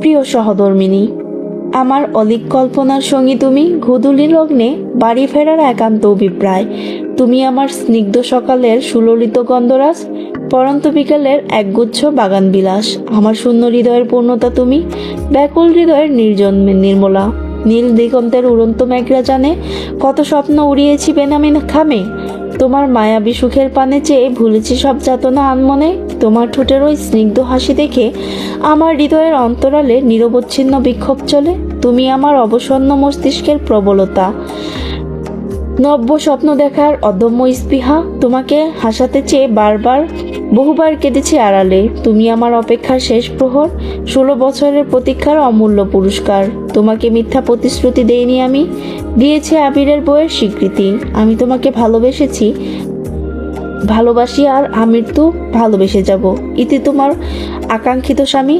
প্রিয় সহধর্মিণী, আমার অলিক কল্পনার সঙ্গী তুমি, গোধূলি লগ্নে বাড়ি ফেরার একান্ত অভিপ্রায় তুমি, আমার স্নিগ্ধ সকালের সুললিত গন্ধরাজ, পরন্ত বিকালের একগুচ্ছ বাগান বিলাস, আমার শূন্য হৃদয়ের পূর্ণতা তুমি, ব্যাকুল হৃদয়ের নির্জন নির্মলা। নীল দিগন্তের উড়ন্ত মেঘরা জানে কত স্বপ্ন উড়িয়েছি বেনামি খামে, তোমার মায়াবী সুখের পানে চেয়ে ভুলেছি সব যাতনা আনমনে। তোমার ঠোঁটের ওই স্নিগ্ধ হাসি দেখে আমার হৃদয়ের অন্তরালে নিরবচ্ছিন্ন বিক্ষোভ চলে। তুমি আমার অবসন্ন মস্তিষ্কের প্রবলতা, নব্য স্বপ্ন দেখার অদম্য স্পৃহা। তোমাকে হাসাতে চেয়ে বারবার বহুবার কেঁদেছি আড়ালে। তুমি আমার অপেক্ষার শেষ প্রহর, 16 বছরের প্রতীক্ষার অমূল্য পুরস্কার। তোমাকে মিথ্যা প্রতিশ্রুতি দেইনি আমি, দিয়েছি আবিরের বইয়ের স্বীকৃতি। আমি তোমাকে ভালোবেসেছি, ভালোবাসি আর আমৃত্যু ভালোবেসে যাব। ইতি তোমার আকাঙ্ক্ষিত স্বামী।